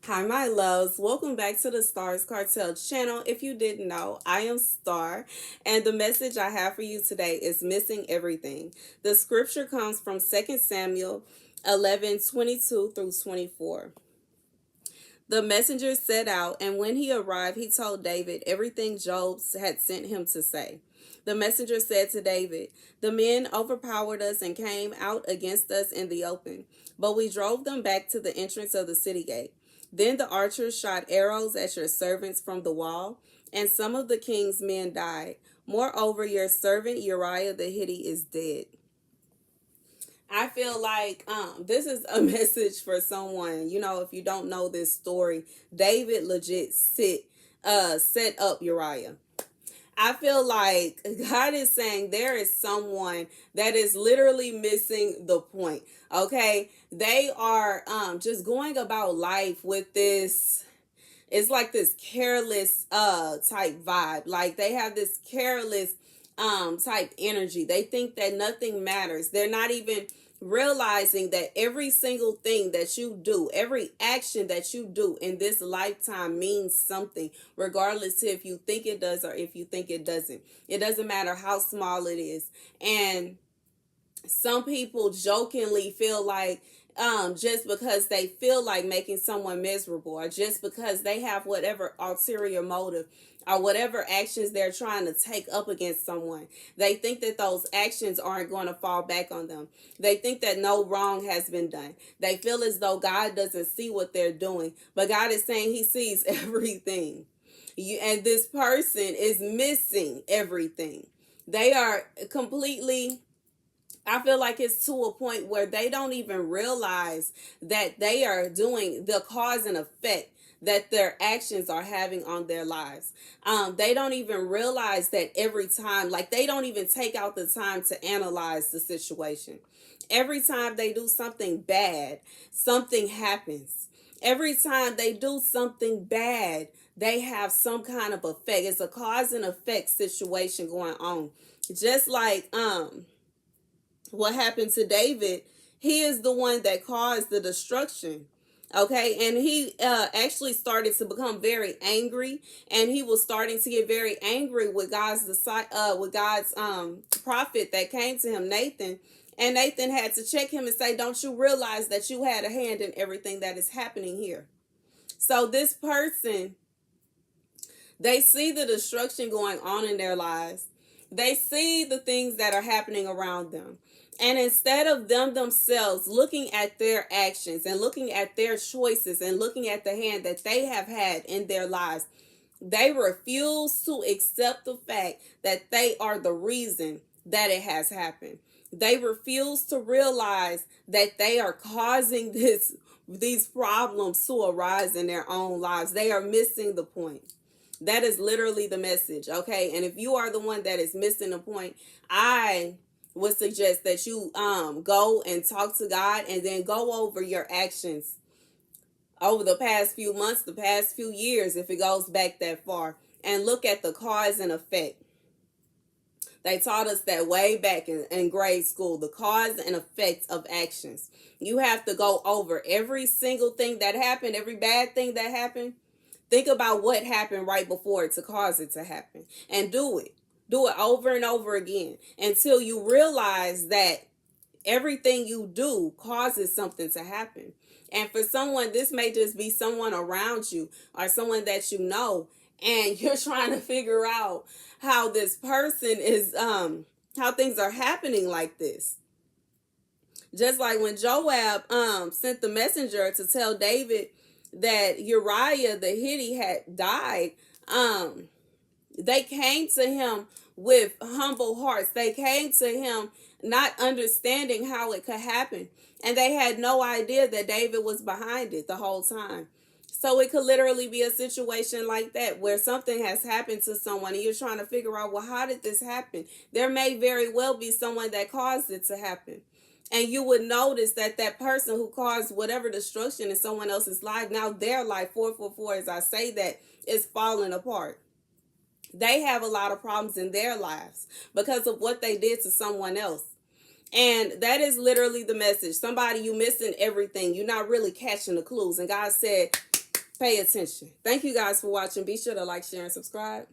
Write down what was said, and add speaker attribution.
Speaker 1: Hi, my loves. Welcome back to the Starscartel channel. If you didn't know, I am Star, and the message I have for you today is missing everything. The scripture comes from 2 Samuel 11:22 through 24. The messenger set out, and when he arrived, he told David everything Job had sent him to say. The messenger said to David, "The men overpowered us and came out against us in the open, but we drove them back to the entrance of the city gate. Then the archers shot arrows at your servants from the wall, and some of the king's men died. Moreover, your servant Uriah the Hittite is dead." I feel like this is a message for someone. If you don't know this story, David legit set up Uriah. I feel like God is saying there is someone that is literally missing the point. Okay, they are just going about life with this. It's like this careless type vibe. Like they have this careless type energy. They think that nothing matters. They're not even realizing that every single thing that you do, every action that you do in this lifetime means something, regardless if you think it does or if you think it doesn't. It doesn't matter how small it is. And some people jokingly feel like just because they feel like making someone miserable, or just because they have whatever ulterior motive or whatever actions they're trying to take up against someone, they think that those actions aren't going to fall back on them. They think that no wrong has been done. They feel as though God doesn't see what they're doing, but God is saying he sees everything. And this person is missing everything. They are completely, I feel like it's to a point where they don't even realize that they are doing the cause and effect that their actions are having on their lives. They don't even realize that every time, like they don't even take out the time to analyze the situation. Every time they do something bad, something happens. Every time they do something bad, they have some kind of effect. It's a cause and effect situation going on. Just like what happened to David, he is the one that caused the destruction. Okay, and he actually started to become very angry, and he was starting to get very angry with God's prophet that came to him, Nathan. And Nathan had to check him and say, "Don't you realize that you had a hand in everything that is happening here?" So this person, they see the destruction going on in their lives. They see the things that are happening around them. And instead of them themselves looking at their actions and looking at their choices and looking at the hand that they have had in their lives, they refuse to accept the fact that they are the reason that it has happened. They refuse to realize that they are causing these problems to arise in their own lives. They are missing the point. That is literally the message, okay? And if you are the one that is missing the point, I would suggest that you go and talk to God, and then go over your actions over the past few months, the past few years, if it goes back that far, and look at the cause and effect. They taught us that way back in grade school, the cause and effect of actions. You have to go over every single thing that happened, every bad thing that happened. Think about what happened right before it to cause it to happen, and do it. Do it over and over again until you realize that everything you do causes something to happen. And for someone, this may just be someone around you or someone that you know, and you're trying to figure out how this person is, how things are happening like this. Just like when Joab sent the messenger to tell David that Uriah the Hittite had died, they came to him with humble hearts. They came to him not understanding how it could happen. And they had no idea that David was behind it the whole time. So it could literally be a situation like that, where something has happened to someone and you're trying to figure out, well, how did this happen? There may very well be someone that caused it to happen. And you would notice that that person who caused whatever destruction in someone else's life, now their life, 444, as I say that, is falling apart. They have a lot of problems in their lives because of what they did to someone else. And that is literally the message. Somebody, you missing everything. You're not really catching the clues. And God said, Pay attention. Thank you guys for watching. Be sure to like, share, and subscribe.